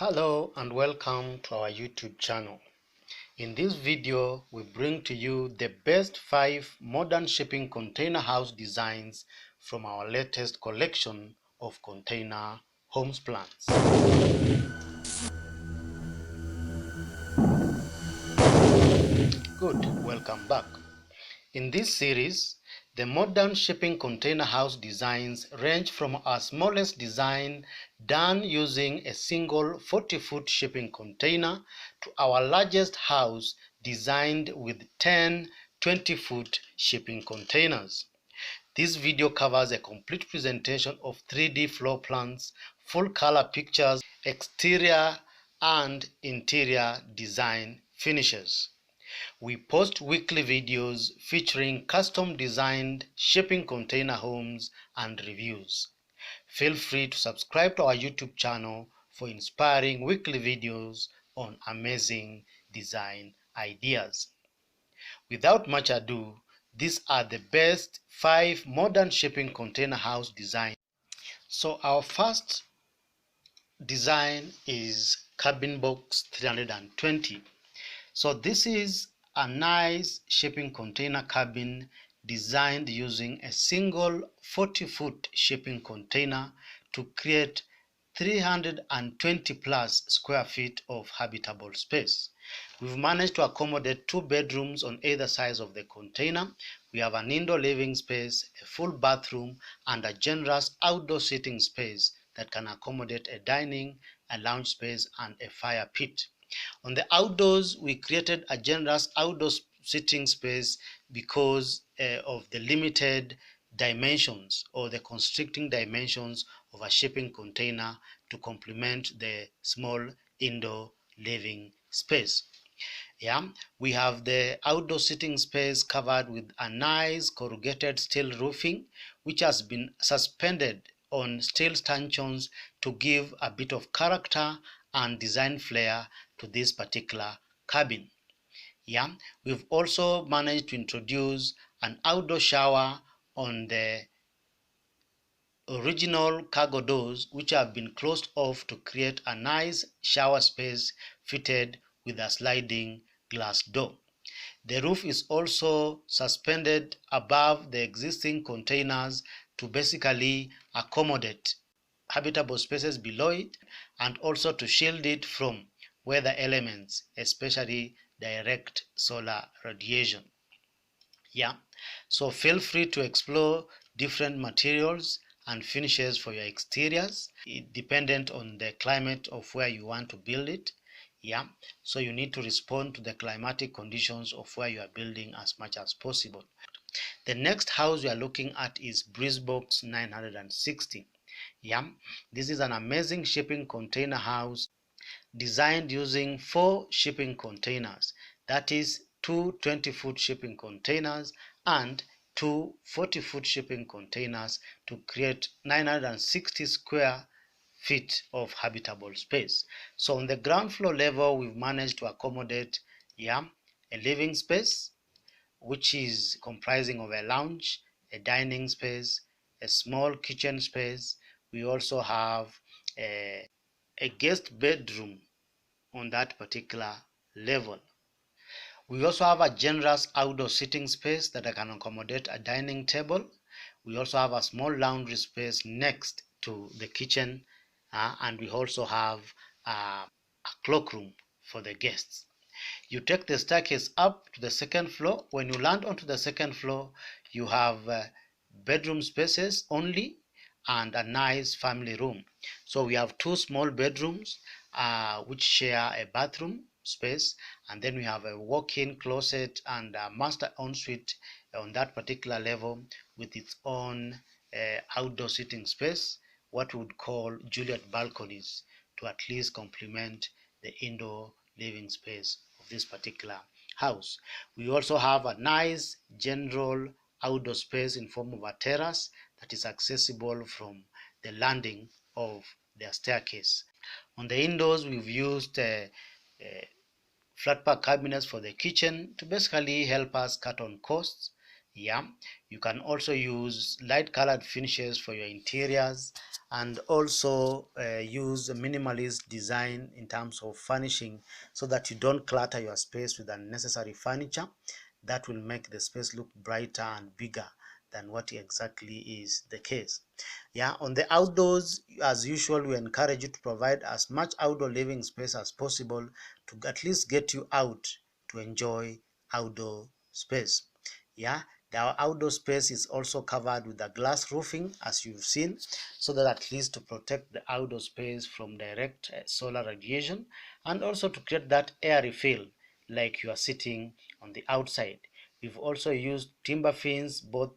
Hello and welcome to our YouTube channel. In this video, we bring to you the best 5 modern shipping container house designs from our latest collection of container homes plans. Good, welcome back. In this series, the modern shipping container house designs range from our smallest design done using a single 40-foot shipping container to our largest house designed with 10 20-foot shipping containers. This video covers a complete presentation of 3D floor plans, full color pictures, exterior and interior design finishes. We post weekly videos featuring custom designed shipping container homes and reviews. Feel free to subscribe to our YouTube channel for inspiring weekly videos on amazing design ideas. Without much ado, these are the best 5 modern shipping container house designs. So our first design is Cabin Box 320. So this is a nice shipping container cabin designed using a single 40-foot shipping container to create 320 plus square feet of habitable space. We've managed to accommodate 2 bedrooms on either side of the container. We have an indoor living space, a full bathroom, and a generous outdoor sitting space that can accommodate a dining, a lounge space, and a fire pit. On the outdoors, we created a generous outdoor sitting space because of the limited dimensions or the constricting dimensions of a shipping container to complement the small indoor living space. We have the outdoor sitting space covered with a nice corrugated steel roofing which has been suspended on steel stanchions to give a bit of character and design flair to this particular cabin. We've also managed to introduce an outdoor shower on the original cargo doors, which have been closed off to create a nice shower space fitted with a sliding glass door. The roof is also suspended above the existing containers to basically accommodate habitable spaces below it and also to shield it from weather elements, especially direct solar radiation. So feel free to explore different materials and finishes for your exteriors, dependent on the climate of where you want to build it. So you need to respond to the climatic conditions of where you are building as much as possible. The next house we are looking at is BreezeBox 960. This is an amazing shipping container house designed using 4 shipping containers, that is 2 20-foot shipping containers and 2 40-foot shipping containers to create 960 square feet of habitable space. So on the ground floor level, we've managed to accommodate a living space, which is comprising of a lounge, a dining space, a small kitchen space. We also have a guest bedroom on that particular level. We also have a generous outdoor sitting space that can accommodate a dining table. We also have a small laundry space next to the kitchen, and we also have a cloakroom for the guests. You take the staircase up to the second floor. When you land onto the second floor, you have bedroom spaces only and a nice family room. So we have 2 small bedrooms which share a bathroom space, and then we have a walk-in closet and a master ensuite on that particular level with its own outdoor sitting space, what we would call Juliet balconies, to at least complement the indoor living space of this particular house. We also have a nice general outdoor space in form of a terrace that is accessible from the landing of their staircase. On the indoors, we've used flat pack cabinets for the kitchen to basically help us cut on costs. You can also use light colored finishes for your interiors and also use a minimalist design in terms of furnishing, so that you don't clutter your space with unnecessary furniture. That will make the space look brighter and bigger than what exactly is the case. Yeah, on the outdoors, as usual, we encourage you to provide as much outdoor living space as possible to at least get you out to enjoy outdoor space. Yeah, our outdoor space is also covered with a glass roofing, as you've seen, so that at least to protect the outdoor space from direct solar radiation, and also to create that airy feel like you are sitting on the outside. We've also used timber fins both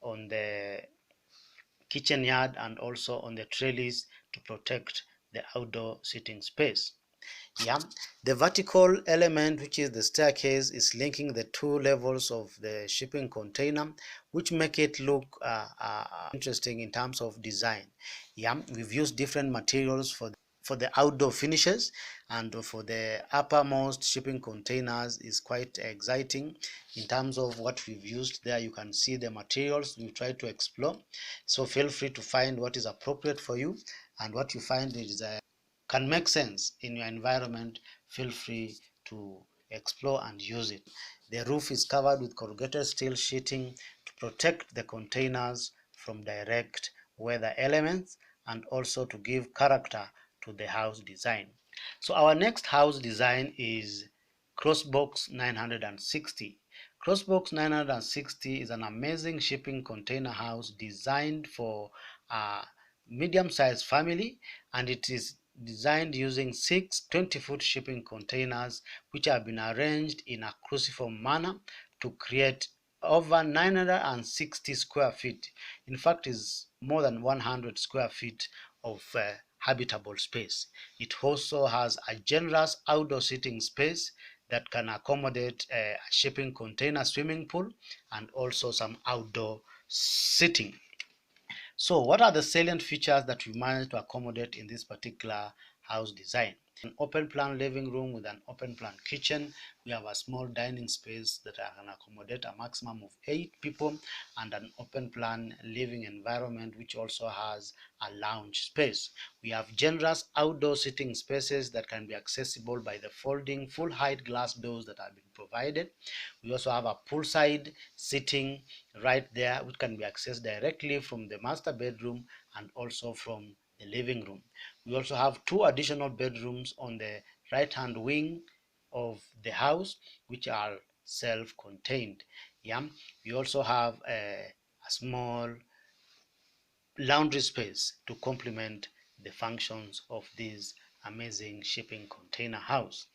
on the kitchen yard and also on the trellis to protect the outdoor sitting space. Yeah, the vertical element, which is the staircase, is linking the two levels of the shipping container, which make it look interesting in terms of design. Yeah, we've used different materials for the outdoor finishes, and for the uppermost shipping containers is quite exciting in terms of what we've used there. You can see the materials we've tried to explore, so feel free to find what is appropriate for you, and what you find is can make sense in your environment. Feel free to explore and use it. The roof is covered with corrugated steel sheeting to protect the containers from direct weather elements, and also to give character to the house design. So our next house design is Crossbox 960. Crossbox 960 is an amazing shipping container house designed for a medium-sized family, and it is designed using 6 20-foot shipping containers, which have been arranged in a cruciform manner to create over 960 square feet. In fact, is more than 100 square feet of habitable space. It also has a generous outdoor sitting space that can accommodate a shipping container swimming pool and also some outdoor sitting. So what are the salient features that we managed to accommodate in this particular house design? An open plan living room with an open plan kitchen. We have a small dining space that can accommodate a maximum of 8 people, and an open plan living environment which also has a lounge space. We have generous outdoor sitting spaces that can be accessible by the folding full height glass doors that have been provided. We also have a poolside sitting right there, which can be accessed directly from the master bedroom and also from the living room. We also have 2 additional bedrooms on the right hand wing of the house, which are self-contained. Yeah, we also have a small laundry space to complement the functions of this amazing shipping container house.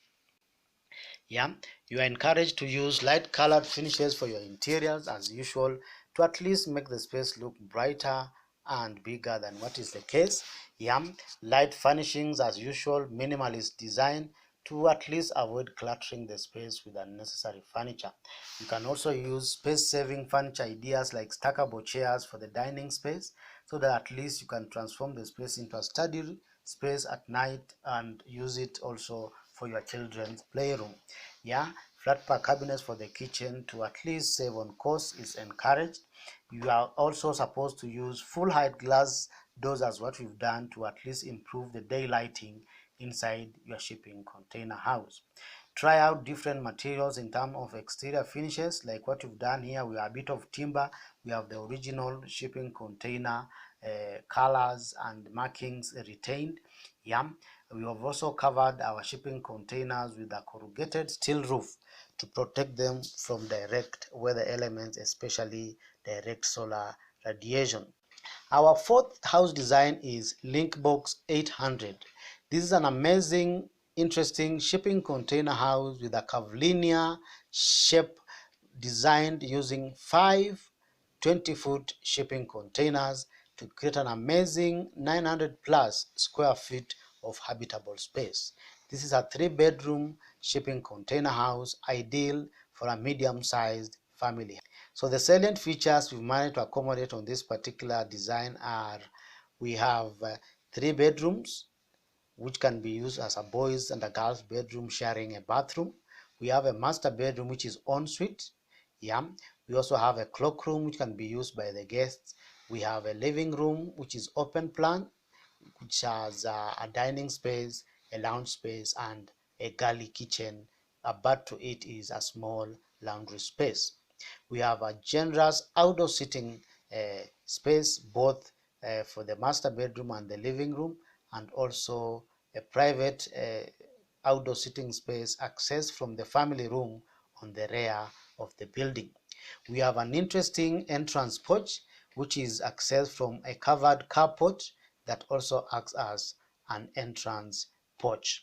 Yeah, you are encouraged to use light colored finishes for your interiors as usual, to at least make the space look brighter and bigger than what is the case. Yeah, light furnishings as usual, minimalist design to at least avoid cluttering the space with unnecessary furniture. You can also use space saving furniture ideas like stackable chairs for the dining space, so that at least you can transform the space into a study space at night and use it also for your children's playroom. Yeah, flat pack cabinets for the kitchen to at least save on cost is encouraged. You are also supposed to use full height glass doors, as what we've done, to at least improve the daylighting inside your shipping container house. Try out different materials in terms of exterior finishes, like what you've done here. We have a bit of timber, we have the original shipping container colors and markings retained. Yeah, we have also covered our shipping containers with a corrugated steel roof to protect them from direct weather elements, especially direct solar radiation. Our fourth house design is Linkbox 800. This is an amazing, interesting shipping container house with a curvilinear shape, designed using 5 20-foot shipping containers to create an amazing 900 plus square feet of habitable space. This is a 3-bedroom shipping container house, ideal for a medium-sized family. So the salient features we've managed to accommodate on this particular design are: we have 3 bedrooms, which can be used as a boys and a girls bedroom sharing a bathroom. We have a master bedroom which is ensuite. Yeah. We also have a cloakroom which can be used by the guests. We have a living room which is open plan, which has a dining space, a lounge space, and a galley kitchen. About to it is a small laundry space. We have a generous outdoor sitting space, both for the master bedroom and the living room, and also a private outdoor sitting space accessed from the family room on the rear of the building. We have an interesting entrance porch which is accessed from a covered carport that also acts as an entrance porch.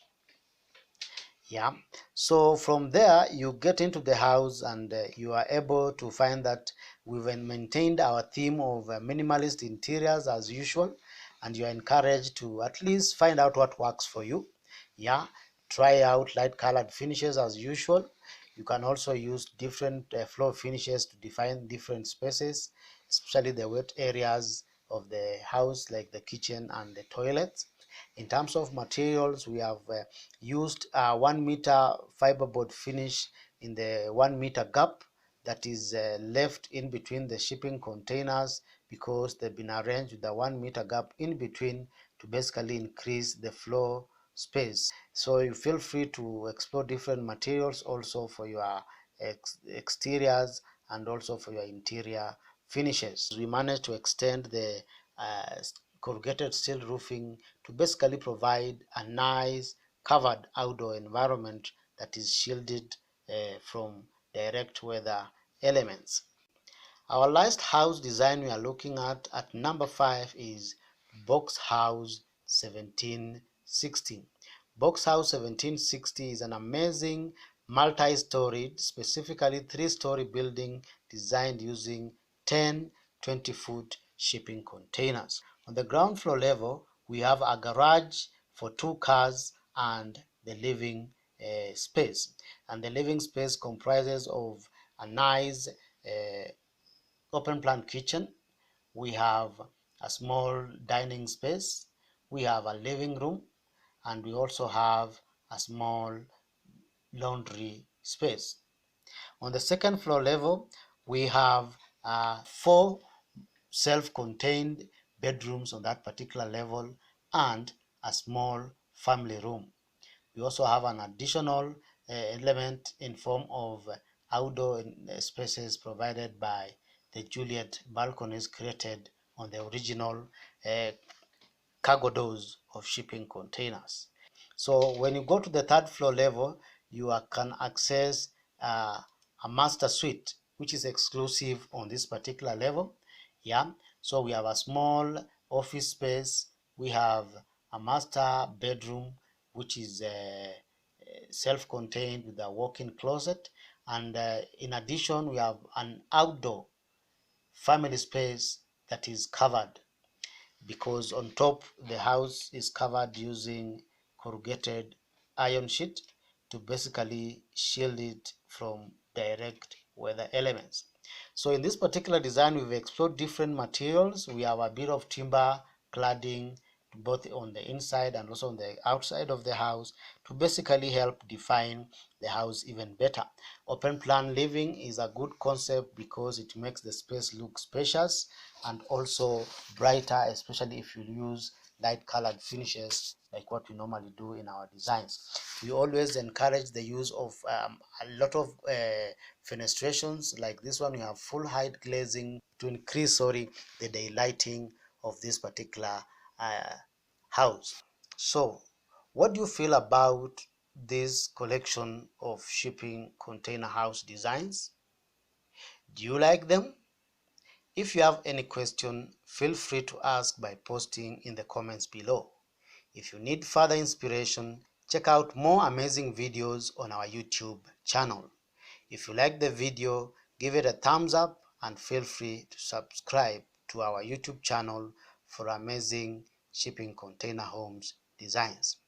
Yeah, so from there you get into the house, and you are able to find that we've maintained our theme of minimalist interiors as usual, and you are encouraged to at least find out what works for you. Yeah, try out light colored finishes as usual. You can also use different floor finishes to define different spaces, especially the wet areas of the house like the kitchen and the toilets. In terms of materials, we have used a 1 meter fiberboard finish in the 1 meter gap that is left in between the shipping containers, because they've been arranged with a 1 meter gap in between to basically increase the floor space. So you feel free to explore different materials also for your exteriors and also for your interior finishes. We managed to extend the corrugated steel roofing to basically provide a nice covered outdoor environment that is shielded from direct weather elements. Our last house design we are looking at number 5 is Boxhouse 1760. Boxhouse 1760 is an amazing multi-storied, specifically 3-story building designed using 10 20-foot shipping containers. On the ground floor level, we have a garage for 2 cars and the living space. And the living space comprises of a nice open plan kitchen. We have a small dining space. We have a living room, and we also have a small laundry space. On the second floor level, we have 4 self-contained bedrooms on that particular level and a small family room. We also have an additional element in form of outdoor spaces provided by the Juliet balconies created on the original cargo doors of shipping containers. So when you go to the third floor level, you can access a master suite, which is exclusive on this particular level. Yeah, so we have a small office space. We have a master bedroom, which is self-contained with a walk-in closet, and in addition, we have an outdoor family space that is covered, because on top the house is covered using corrugated iron sheet to basically shield it from direct weather elements. So in this particular design, we've explored different materials. We have a bit of timber cladding both on the inside and also on the outside of the house to basically help define the house even better. Open plan living is a good concept because it makes the space look spacious and also brighter, especially if you use light colored finishes like what we normally do in our designs. We always encourage the use of a lot of fenestrations. Like this one, we have full height glazing to increase the daylighting of this particular house. So what do you feel about this collection of shipping container house designs? Do you like them? If you have any question, feel free to ask by posting in the comments below. If you need further inspiration, check out more amazing videos on our YouTube channel. If you like the video, give it a thumbs up and feel free to subscribe to our YouTube channel for amazing shipping container homes designs.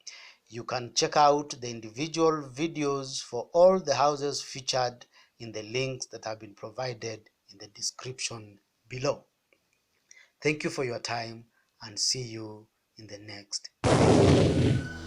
You can check out the individual videos for all the houses featured in the links that have been provided in the description below. Thank you for your time, and see you in the next video.